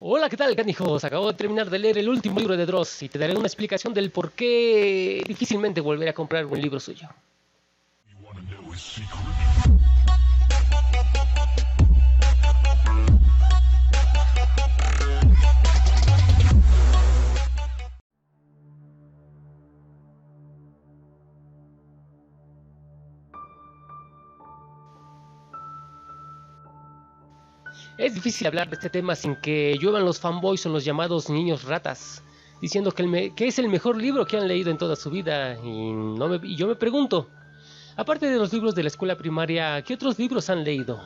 Hola, ¿qué tal, canijos? Acabo de terminar de leer el último libro de Dross y te daré una explicación del por qué difícilmente volveré a comprar un libro suyo. Es difícil hablar de este tema sin que lluevan los fanboys o los llamados niños ratas, diciendo que es el mejor libro que han leído en toda su vida, y yo me pregunto, aparte de los libros de la escuela primaria, ¿qué otros libros han leído?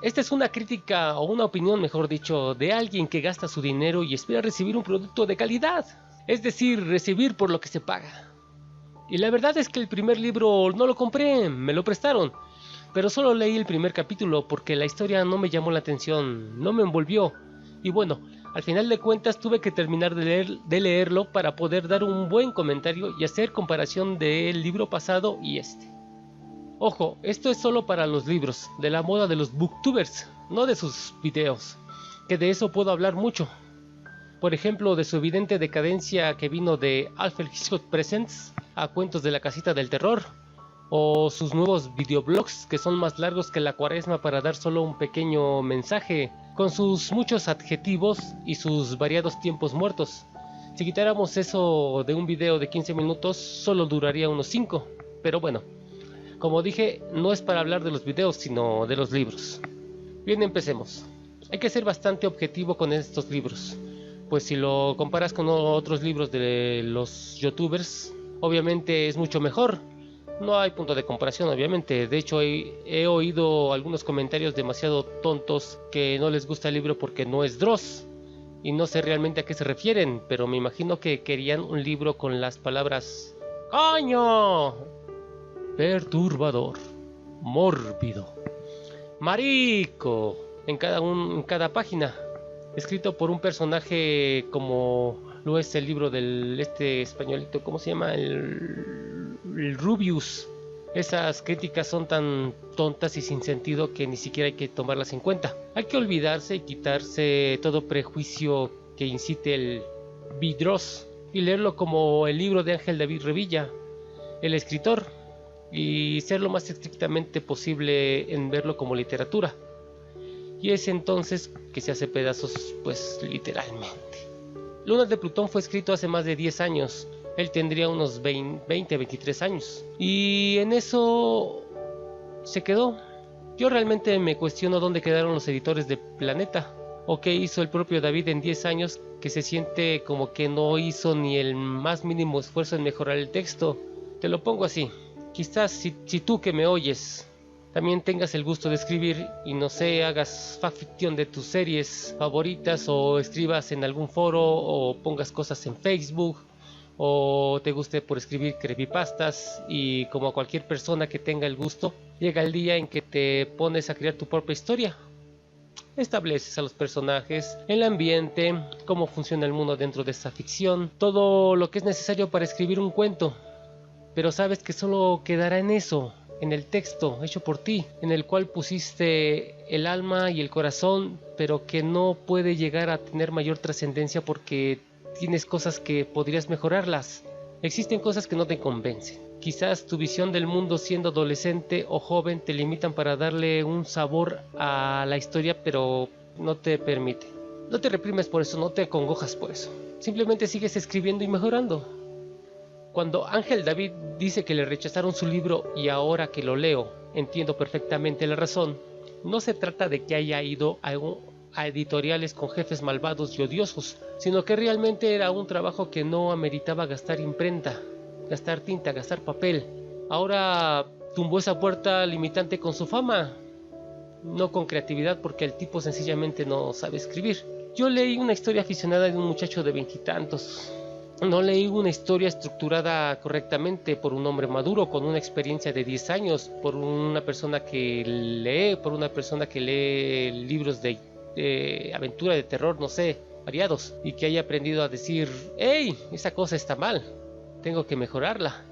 Esta es una crítica o una opinión, mejor dicho, de alguien que gasta su dinero y espera recibir un producto de calidad, es decir, recibir por lo que se paga. Y la verdad es que el primer libro no lo compré, me lo prestaron, pero solo leí el primer capítulo porque la historia no me llamó la atención, no me envolvió. Y bueno, al final de cuentas tuve que terminar de leerlo para poder dar un buen comentario y hacer comparación del libro pasado y este. Ojo, esto es solo para los libros, de la moda de los booktubers, no de sus videos, que de eso puedo hablar mucho. Por ejemplo, de su evidente decadencia que vino de Alfred Hitchcock Presents a Cuentos de la Casita del Terror, o sus nuevos videoblogs que son más largos que la cuaresma para dar solo un pequeño mensaje, con sus muchos adjetivos y sus variados tiempos muertos. Si quitáramos eso de un video de 15 minutos, solo duraría unos 5, pero bueno, como dije, no es para hablar de los videos, sino de los libros. Bien, empecemos. Hay que ser bastante objetivo con estos libros, pues si lo comparas con otros libros de los youtubers, obviamente es mucho mejor. No hay punto de comparación, obviamente. De hecho, he oído algunos comentarios demasiado tontos que no les gusta el libro porque no es Dross. Y no sé realmente a qué se refieren, pero me imagino que querían un libro con las palabras ¡Coño! Perturbador, mórbido, marico, en cada página, escrito por un personaje como lo es el libro del españolito, ¿cómo se llama? El Rubius. Esas críticas son tan tontas y sin sentido que ni siquiera hay que tomarlas en cuenta. Hay que olvidarse y quitarse todo prejuicio que incite el Vidros y leerlo como el libro de Ángel David Revilla, el escritor, y ser lo más estrictamente posible en verlo como literatura. Y es entonces que se hace pedazos, pues literalmente. Lunas de Plutón fue escrito hace más de 10 años. Él tendría unos 23 años. Y en eso se quedó. Yo realmente me cuestiono dónde quedaron los editores de Planeta. O qué hizo el propio David en 10 años, que se siente como que no hizo ni el más mínimo esfuerzo en mejorar el texto. Te lo pongo así. Quizás si tú que me oyes también tengas el gusto de escribir y no sé, hagas fanfiction de tus series favoritas o escribas en algún foro o pongas cosas en Facebook o te guste por escribir creepypastas, y como cualquier persona que tenga el gusto, llega el día en que te pones a crear tu propia historia. Estableces a los personajes, el ambiente, cómo funciona el mundo dentro de esa ficción, todo lo que es necesario para escribir un cuento. Pero sabes que solo quedará en eso, en el texto hecho por ti, en el cual pusiste el alma y el corazón, pero que no puede llegar a tener mayor trascendencia porque tienes cosas que podrías mejorarlas. Existen cosas que no te convencen. Quizás tu visión del mundo siendo adolescente o joven te limitan para darle un sabor a la historia, pero no te permite. No te reprimes por eso, no te acongojas por eso. Simplemente sigues escribiendo y mejorando. Cuando Ángel David dice que le rechazaron su libro y ahora que lo leo entiendo perfectamente la razón, no se trata de que haya ido a editoriales con jefes malvados y odiosos, sino que realmente era un trabajo que no ameritaba gastar imprenta, gastar tinta, gastar papel. Ahora tumbó esa puerta limitante con su fama, no con creatividad, porque el tipo sencillamente no sabe escribir. Yo leí una historia aficionada de un muchacho de 20 y tantos. No leí una historia estructurada correctamente por un hombre maduro con una experiencia de 10 años, por una persona que lee libros de aventura, de terror, no sé, variados, y que haya aprendido a decir, ¡hey! Esa cosa está mal, tengo que mejorarla.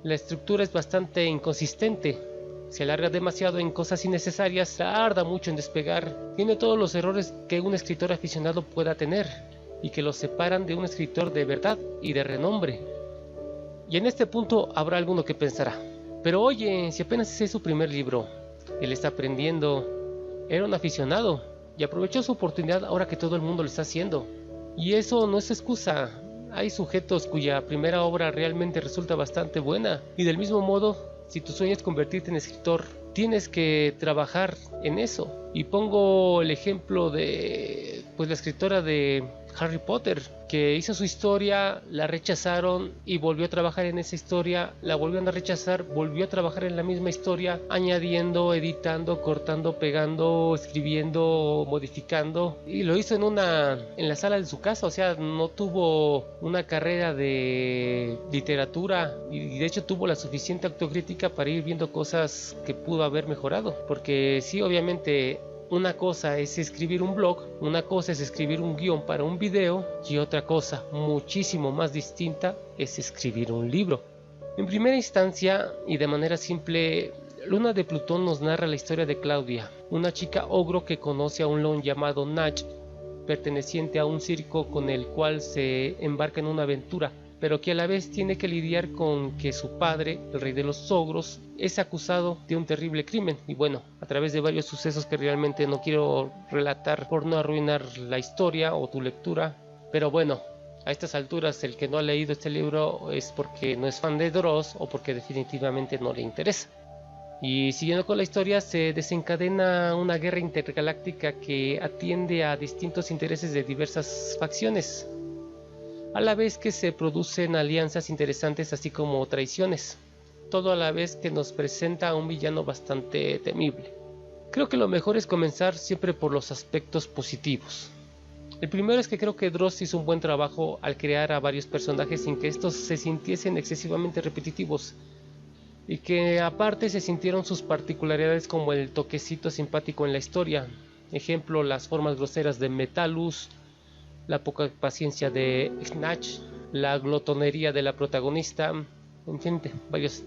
La estructura es bastante inconsistente. se alarga demasiado en cosas innecesarias, tarda mucho en despegar, tiene todos los errores que un escritor aficionado pueda tener y que lo separan de un escritor de verdad y de renombre. Y en este punto habrá alguno que pensará, pero oye, si apenas es su primer libro, él está aprendiendo, era un aficionado y aprovechó su oportunidad ahora que todo el mundo lo está haciendo. Y eso no es excusa. Hay sujetos cuya primera obra realmente resulta bastante buena. Y del mismo modo, si tu sueño es convertirte en escritor, tienes que trabajar en eso. Y pongo el ejemplo de la escritora de Harry Potter, que hizo su historia, la rechazaron y volvió a trabajar en esa historia, la volvieron a rechazar, volvió a trabajar en la misma historia, añadiendo, editando, cortando, pegando, escribiendo, modificando, y lo hizo en la sala de su casa. O sea, no tuvo una carrera de literatura y de hecho tuvo la suficiente autocrítica para ir viendo cosas que pudo haber mejorado, porque sí, obviamente una cosa es escribir un blog, una cosa es escribir un guión para un video y otra cosa muchísimo más distinta es escribir un libro. En primera instancia y de manera simple, Luna de Plutón nos narra la historia de Claudia, una chica ogro que conoce a un león llamado Natch, perteneciente a un circo con el cual se embarca en una aventura, pero que a la vez tiene que lidiar con que su padre, el rey de los ogros, es acusado de un terrible crimen. Y bueno, a través de varios sucesos que realmente no quiero relatar por no arruinar la historia o tu lectura, pero bueno, a estas alturas el que no ha leído este libro es porque no es fan de Dross o porque definitivamente no le interesa. Y siguiendo con la historia, se desencadena una guerra intergaláctica que atiende a distintos intereses de diversas facciones, a la vez que se producen alianzas interesantes así como traiciones, todo a la vez que nos presenta a un villano bastante temible. Creo que lo mejor es comenzar siempre por los aspectos positivos. El primero es que creo que Dross hizo un buen trabajo al crear a varios personajes sin que estos se sintiesen excesivamente repetitivos, y que aparte se sintieron sus particularidades como el toquecito simpático en la historia. Ejemplo, las formas groseras de Metalus, la poca paciencia de Snatch, la glotonería de la protagonista, en fin,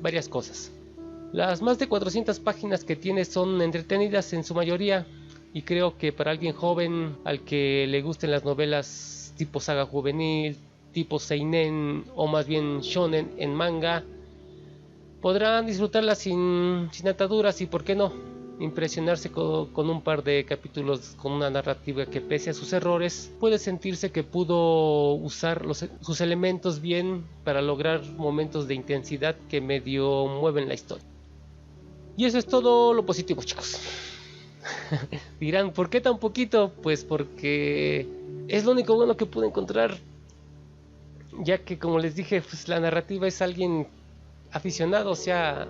varias cosas. Las más de 400 páginas que tiene son entretenidas en su mayoría, y creo que para alguien joven al que le gusten las novelas tipo saga juvenil, tipo seinen o más bien shonen en manga, podrán disfrutarlas sin ataduras y, por qué no, impresionarse con un par de capítulos con una narrativa que, pese a sus errores, puede sentirse que pudo usar sus elementos bien para lograr momentos de intensidad que medio mueven la historia. Y eso es todo lo positivo, chicos. Dirán, ¿por qué tan poquito? Pues porque es lo único bueno que pude encontrar, ya que, como les dije, pues la narrativa es alguien aficionado. O sea,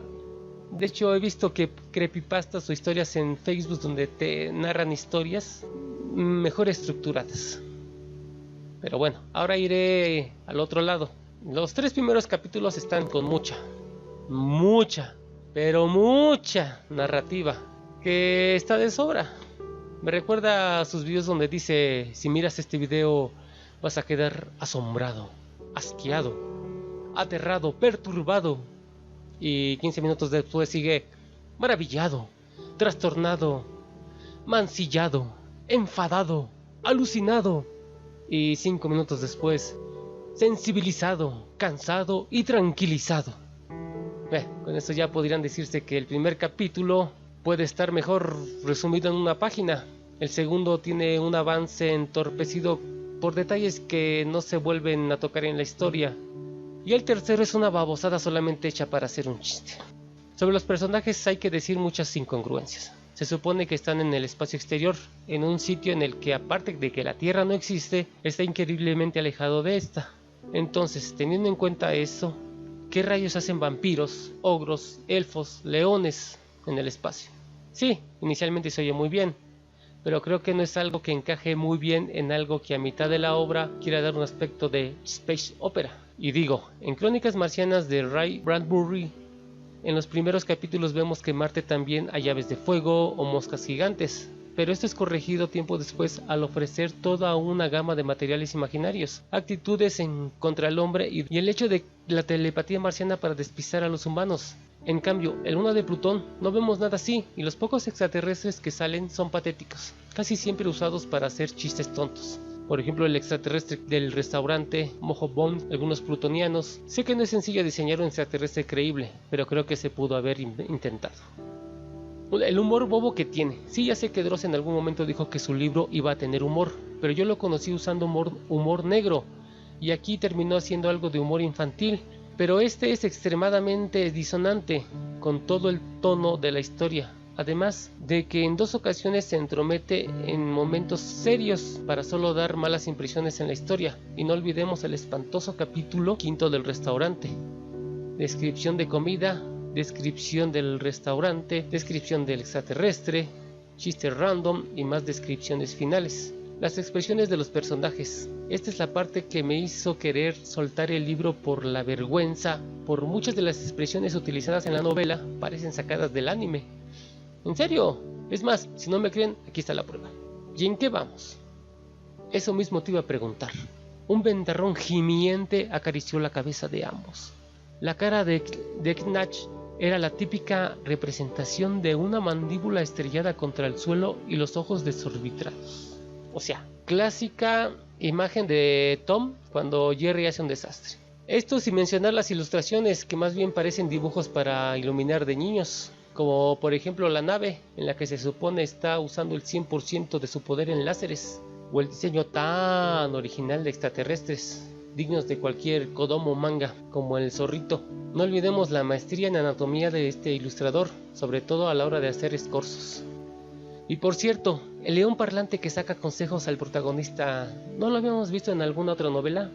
de hecho he visto que creepypastas o historias en Facebook donde te narran historias mejor estructuradas. Pero bueno, ahora iré al otro lado. Los 3 primeros capítulos están con mucha narrativa, que está de sobra. Me recuerda a sus videos donde dice: si miras este video vas a quedar asombrado, asqueado, aterrado, perturbado. Y 15 minutos después sigue: maravillado, trastornado, mancillado, enfadado, alucinado. Y 5 minutos después: sensibilizado, cansado y tranquilizado. Con eso ya podrían decirse que el primer capítulo puede estar mejor resumido en una página. El segundo tiene un avance entorpecido por detalles que no se vuelven a tocar en la historia. Y el tercero es una babosada solamente hecha para hacer un chiste. Sobre los personajes hay que decir muchas incongruencias. Se supone que están en el espacio exterior, en un sitio en el que, aparte de que la Tierra no existe, está increíblemente alejado de esta. Entonces, teniendo en cuenta eso, ¿qué rayos hacen vampiros, ogros, elfos, leones en el espacio? Sí, inicialmente se oye muy bien, pero creo que no es algo que encaje muy bien en algo que a mitad de la obra quiera dar un aspecto de space opera. Y digo, en Crónicas Marcianas de Ray Bradbury, en los primeros capítulos vemos que en Marte también hay aves de fuego o moscas gigantes, pero esto es corregido tiempo después al ofrecer toda una gama de materiales imaginarios, actitudes en contra del hombre y el hecho de la telepatía marciana para despistar a los humanos. En cambio, en Luna de Plutón no vemos nada así, y los pocos extraterrestres que salen son patéticos, casi siempre usados para hacer chistes tontos. Por ejemplo, el extraterrestre del restaurante, Mojo Bond, algunos plutonianos. Sé que no es sencillo diseñar un extraterrestre creíble, pero creo que se pudo haber intentado. El humor bobo que tiene. Sí, ya sé que Dross en algún momento dijo que su libro iba a tener humor, pero yo lo conocí usando humor negro, y aquí terminó haciendo algo de humor infantil, pero este es extremadamente disonante con todo el tono de la historia. Además de que en 2 ocasiones se entromete en momentos serios para solo dar malas impresiones en la historia, y no olvidemos el espantoso capítulo 5 del restaurante. Descripción de comida, descripción del restaurante, descripción del extraterrestre, chistes random y más descripciones finales. Las expresiones de los personajes. Esta es la parte que me hizo querer soltar el libro por la vergüenza, por muchas de las expresiones utilizadas en la novela parecen sacadas del anime. ¿En serio? Es más, si no me creen, aquí está la prueba. ¿Y en qué vamos? Eso mismo te iba a preguntar. Un ventarrón gimiente acarició la cabeza de ambos. La cara de Knatch era la típica representación de una mandíbula estrellada contra el suelo y los ojos desorbitrados. O sea, clásica imagen de Tom cuando Jerry hace un desastre. Esto sin mencionar las ilustraciones que más bien parecen dibujos para iluminar de niños. Como por ejemplo la nave en la que se supone está usando el 100% de su poder en láseres, o el diseño tan original de extraterrestres, dignos de cualquier Kodomo manga, como el zorrito. No olvidemos la maestría en anatomía de este ilustrador, sobre todo a la hora de hacer escorzos. Y por cierto, el león parlante que saca consejos al protagonista, ¿no lo habíamos visto en alguna otra novela?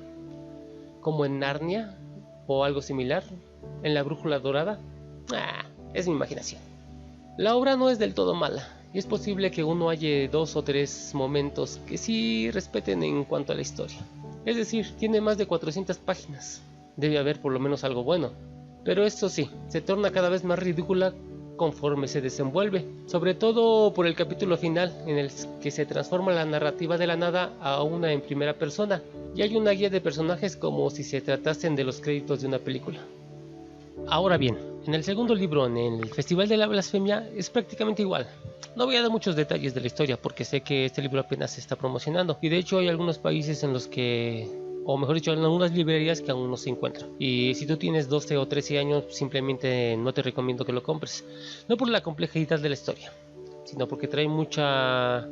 Como en Narnia, o algo similar, en La Brújula Dorada. Es mi imaginación. La obra no es del todo mala, y es posible que uno halle 2 o 3 momentos que sí respeten en cuanto a la historia. Es decir, tiene más de 400 páginas. Debe haber por lo menos algo bueno. Pero esto sí, se torna cada vez más ridícula conforme se desenvuelve, sobre todo por el capítulo final, en el que se transforma la narrativa de la nada a una en primera persona, y hay una guía de personajes como si se tratasen de los créditos de una película. Ahora bien, en el segundo libro, en el Festival de la Blasfemia, es prácticamente igual. No voy a dar muchos detalles de la historia porque sé que este libro apenas se está promocionando, y de hecho hay algunos países en los que, o mejor dicho, en algunas librerías que aún no se encuentran. Y si tú tienes 12 o 13 años, simplemente no te recomiendo que lo compres. No por la complejidad de la historia, sino porque trae mucha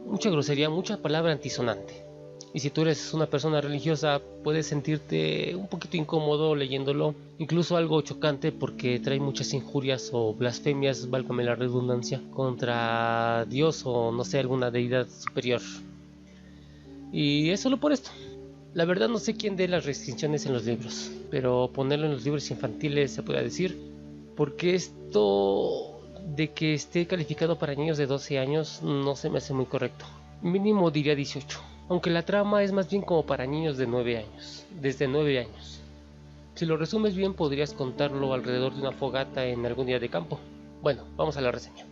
grosería, mucha palabra antisonante. Y si tú eres una persona religiosa, puedes sentirte un poquito incómodo leyéndolo, incluso algo chocante porque trae muchas injurias o blasfemias, válgame la redundancia, contra Dios o no sé, alguna deidad superior. Y es solo por esto. La verdad no sé quién dé las restricciones en los libros, pero ponerlo en los libros infantiles se puede decir, porque esto de que esté calificado para niños de 12 años no se me hace muy correcto. Mínimo diría 18. Aunque la trama es más bien como para niños de 9 años, desde 9 años. Si lo resumes bien, podrías contarlo alrededor de una fogata en algún día de campo. Bueno, vamos a la reseña.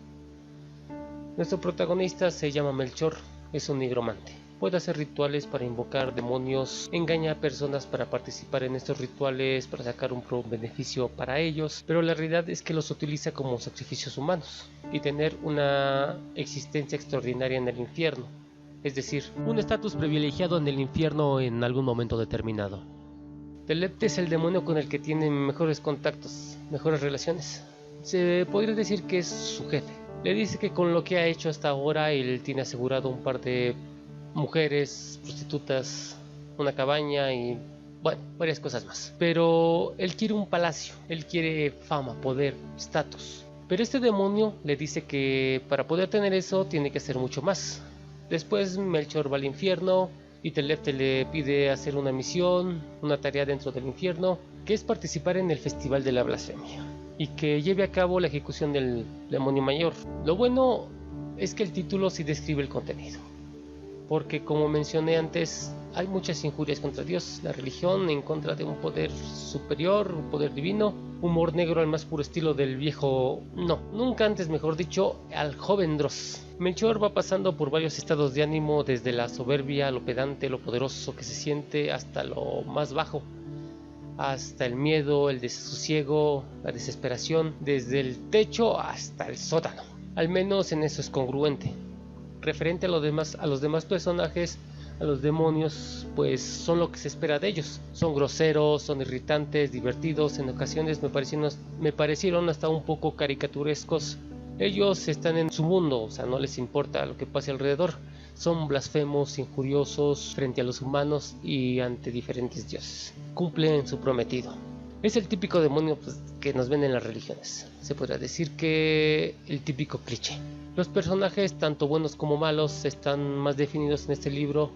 Nuestro protagonista se llama Melchor, es un nigromante. Puede hacer rituales para invocar demonios, engaña a personas para participar en estos rituales para sacar un beneficio para ellos, pero la realidad es que los utiliza como sacrificios humanos y tener una existencia extraordinaria en el infierno. Es decir, un estatus privilegiado en el infierno en algún momento determinado. Telept es el demonio con el que tiene mejores contactos, mejores relaciones. Se podría decir que es su jefe. Le dice que con lo que ha hecho hasta ahora, él tiene asegurado un par de mujeres, prostitutas, una cabaña y, bueno, varias cosas más. Pero él quiere un palacio, él quiere fama, poder, estatus. Pero este demonio le dice que para poder tener eso tiene que hacer mucho más. Después Melchor va al infierno y Telept le pide hacer una misión, una tarea dentro del infierno, que es participar en el Festival de la Blasfemia y que lleve a cabo la ejecución del demonio mayor. Lo bueno es que el título sí describe el contenido, porque como mencioné antes, hay muchas injurias contra Dios, la religión en contra de un poder superior, un poder divino, humor negro al más puro estilo del viejo, nunca antes mejor dicho, al joven Dross. Melchor va pasando por varios estados de ánimo, desde la soberbia, lo pedante, lo poderoso que se siente, hasta lo más bajo, hasta el miedo, el desasosiego, la desesperación, desde el techo hasta el sótano. Al menos en eso es congruente. Referente a los demás personajes, a los demonios, pues son lo que se espera de ellos. Son groseros, son irritantes, divertidos, en ocasiones me parecieron hasta un poco caricaturescos. Ellos están en su mundo, o sea, no les importa lo que pase alrededor. Son blasfemos, injuriosos frente a los humanos y ante diferentes dioses. Cumplen su prometido. Es el típico demonio que nos ven en las religiones. Se podría decir que el típico cliché. Los personajes, tanto buenos como malos, están más definidos en este libro.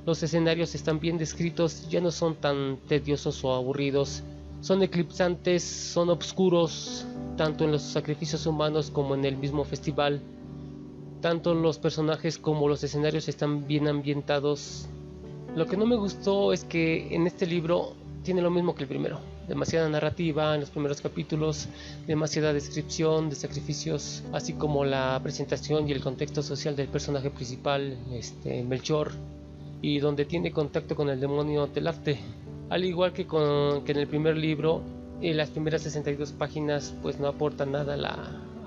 Los escenarios están bien descritos, ya no son tan tediosos o aburridos. Son eclipsantes, son oscuros, tanto en los sacrificios humanos como en el mismo festival. Tanto los personajes como los escenarios están bien ambientados. Lo que no me gustó es que en este libro tiene lo mismo que el primero. Demasiada narrativa en los primeros capítulos, demasiada descripción de sacrificios, así como la presentación y el contexto social del personaje principal, Melchor, y donde tiene contacto con el demonio Telafte. Al igual que en el primer libro, las primeras 62 páginas pues no aportan nada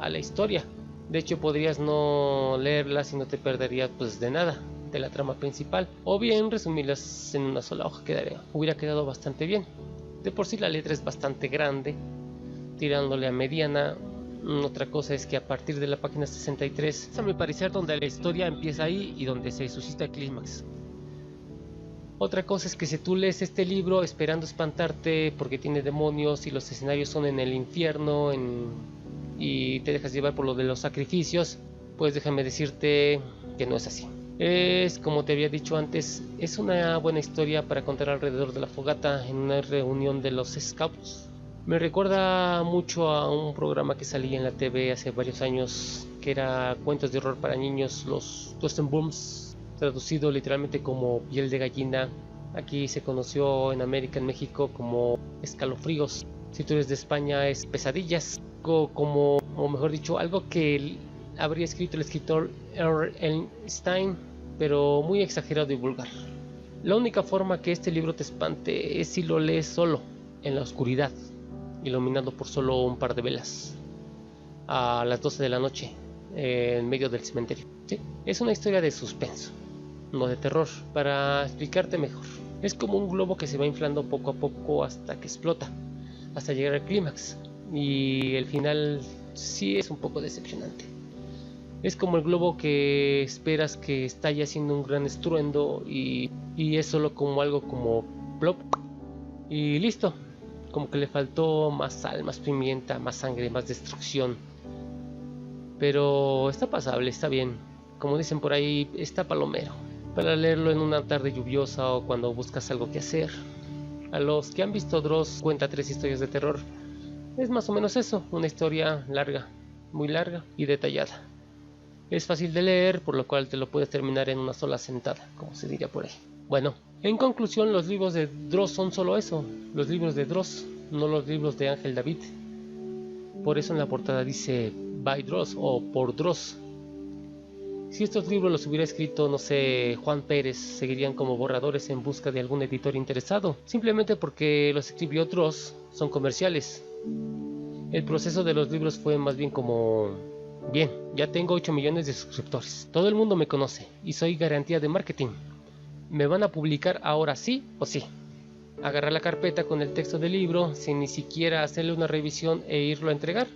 a la historia. De hecho, podrías no leerlas y no te perderías pues de nada de la trama principal, o bien resumirlas en una sola hoja. Hubiera quedado bastante bien. De por sí la letra es bastante grande, tirándole a mediana. Otra cosa es que a partir de la página 63 es a mi parecer donde la historia empieza ahí y donde se suscita el clímax. Otra cosa es que si tú lees este libro esperando espantarte porque tiene demonios y los escenarios son en el infierno y te dejas llevar por lo de los sacrificios, pues déjame decirte que no es así. Es, como te había dicho antes, es una buena historia para contar alrededor de la fogata en una reunión de los Scouts. Me recuerda mucho a un programa que salía en la TV hace varios años, que era Cuentos de Horror para Niños, los Tostenbooms, traducido literalmente como piel de gallina. Aquí se conoció en América, en México, como escalofríos. Si tú eres de España, es pesadillas. O mejor dicho, algo que habría escrito el escritor R.L. Stein, pero muy exagerado y vulgar. La única forma que este libro te espante es si lo lees solo, en la oscuridad, iluminado por solo un par de velas, a las 12 de la noche, en medio del cementerio. ¿Sí? Es una historia de suspenso, no de terror. Para explicarte mejor, es como un globo que se va inflando poco a poco hasta que explota, hasta llegar al clímax, y el final sí es un poco decepcionante. Es como el globo que esperas que estalle haciendo un gran estruendo y es solo como algo como plop y listo. Como que le faltó más sal, más pimienta, más sangre, más destrucción. Pero está pasable, está bien. Como dicen por ahí, está palomero. Para leerlo en una tarde lluviosa o cuando buscas algo que hacer. A los que han visto Dross cuenta 3 historias de terror, es más o menos eso, una historia larga, muy larga y detallada. Es fácil de leer, por lo cual te lo puedes terminar en una sola sentada, como se diría por ahí. Bueno, en conclusión, los libros de Dross son solo eso, los libros de Dross, no los libros de Ángel David. Por eso en la portada dice by Dross o por Dross. Si estos libros los hubiera escrito, no sé, Juan Pérez, seguirían como borradores en busca de algún editor interesado, simplemente porque los escribió Dross, son comerciales. El proceso de los libros fue más bien como: bien, ya tengo 8 millones de suscriptores, todo el mundo me conoce y soy garantía de marketing. ¿Me van a publicar ahora sí o sí? Agarrar la carpeta con el texto del libro sin ni siquiera hacerle una revisión e irlo a entregar.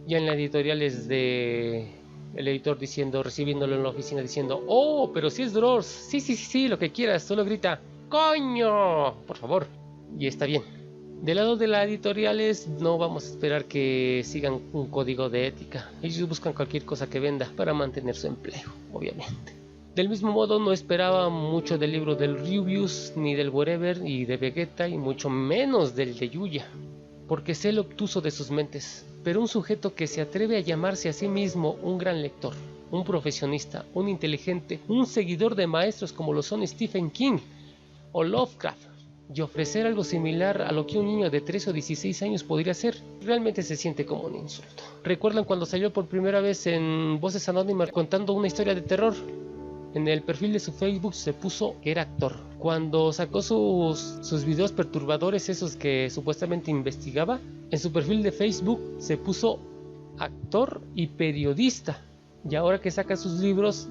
Ya en la editorial es de el editor recibiéndolo en la oficina diciendo: oh, pero si es Dross, sí, lo que quieras, solo grita ¡coño! Por favor. Y está bien. Del lado de las editoriales no vamos a esperar que sigan un código de ética. Ellos buscan cualquier cosa que venda para mantener su empleo, obviamente. Del mismo modo no esperaba mucho del libro del Rubius, ni del Wherever y de Vegeta, y mucho menos del de Yuya, porque sé lo obtuso de sus mentes. Pero un sujeto que se atreve a llamarse a sí mismo un gran lector, un profesionista, un inteligente, un seguidor de maestros como lo son Stephen King o Lovecraft, y ofrecer algo similar a lo que un niño de 13 o 16 años podría hacer, realmente se siente como un insulto. ¿Recuerdan cuando salió por primera vez en Voces Anónimas contando una historia de terror? En el perfil de su Facebook se puso que era actor. Cuando sacó sus videos perturbadores, esos que supuestamente investigaba, en su perfil de Facebook se puso actor y periodista. Y ahora que saca sus libros,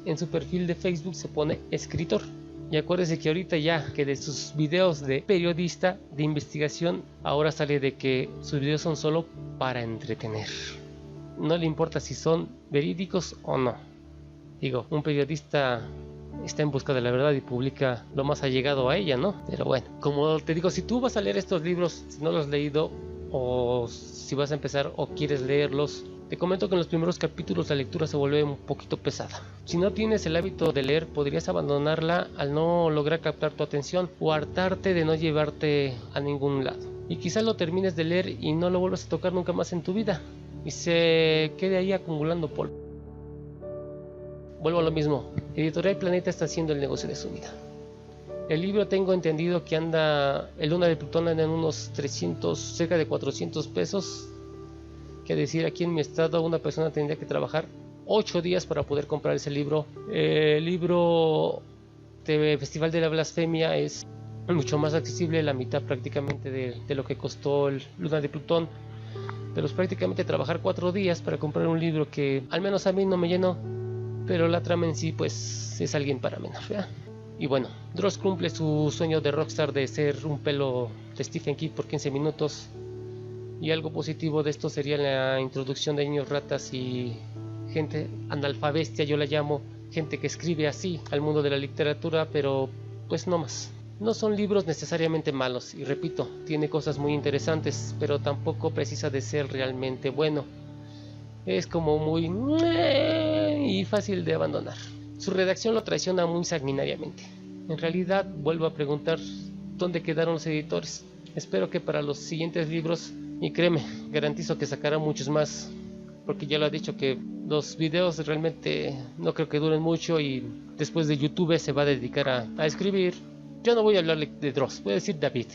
en su perfil de Facebook se pone escritor. Y acuérdese que ahorita ya que de sus videos de periodista de investigación, ahora sale de que sus videos son solo para entretener. No le importa si son verídicos o no. Digo, un periodista está en busca de la verdad y publica lo más allegado a ella, ¿no? Pero bueno, como te digo, si tú vas a leer estos libros, si no los has leído, o si vas a empezar o quieres leerlos, te comento que en los primeros capítulos la lectura se vuelve un poquito pesada. Si no tienes el hábito de leer, podrías abandonarla al no lograr captar tu atención o hartarte de no llevarte a ningún lado. Y quizás lo termines de leer y no lo vuelvas a tocar nunca más en tu vida y se quede ahí acumulando polvo. Vuelvo a lo mismo, Editorial Planeta está haciendo el negocio de su vida. El libro tengo entendido que anda, el Luna de Plutón anda en unos 300, cerca de 400 pesos. Que decir, aquí en mi estado una persona tendría que trabajar 8 días para poder comprar ese libro. El libro de Festival de la Blasfemia es mucho más accesible, la mitad prácticamente de lo que costó el Luna de Plutón. Pero es prácticamente trabajar 4 días para comprar un libro que al menos a mí no me llenó, pero la trama en sí pues es alguien para menos, ¿verdad? Y bueno, Dross cumple su sueño de rockstar de ser un pelo de Stephen King por 15 minutos. Y algo positivo de esto sería la introducción de niños ratas y gente analfabestia, yo la llamo, gente que escribe así al mundo de la literatura, pero pues no más. No son libros necesariamente malos, y repito, tiene cosas muy interesantes, pero tampoco precisa de ser realmente bueno. Es como muy y fácil de abandonar. Su redacción lo traiciona muy sanguinariamente. En realidad, vuelvo a preguntar, ¿dónde quedaron los editores? Espero que para los siguientes libros, y créeme, garantizo que sacará muchos más, porque ya lo ha dicho que los videos realmente no creo que duren mucho y después de YouTube se va a dedicar a escribir. Yo no voy a hablarle de Dross, voy a decir David.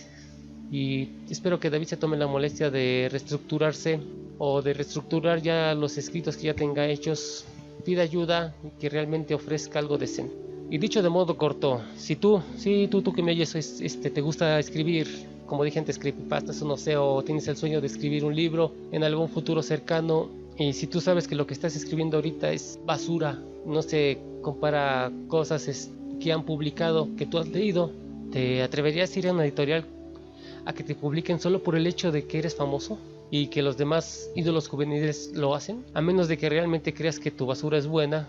Y espero que David se tome la molestia de reestructurarse o de reestructurar ya los escritos que ya tenga hechos, pida ayuda y que realmente ofrezca algo decente. Y dicho de modo corto, si tú que me oyes, te gusta escribir, como dije antes, creepypastas o no sé, o tienes el sueño de escribir un libro en algún futuro cercano, y si tú sabes que lo que estás escribiendo ahorita es basura, no se compara cosas que han publicado, que tú has leído, ¿te atreverías a ir a una editorial a que te publiquen solo por el hecho de que eres famoso y que los demás ídolos juveniles lo hacen? A menos de que realmente creas que tu basura es buena,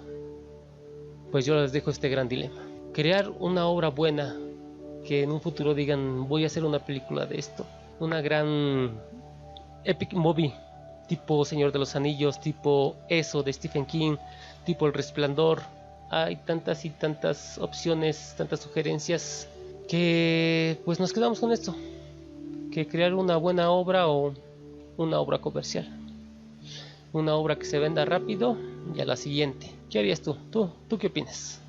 pues yo les dejo este gran dilema. Crear una obra buena que en un futuro digan, voy a hacer una película de esto, una gran epic movie tipo Señor de los Anillos, tipo eso de Stephen King, tipo El Resplandor. Hay tantas y tantas opciones, tantas sugerencias, que pues nos quedamos con esto, que crear una buena obra o una obra comercial, una obra que se venda rápido y a la siguiente. ¿Qué harías tú? ¿Tú qué opinas?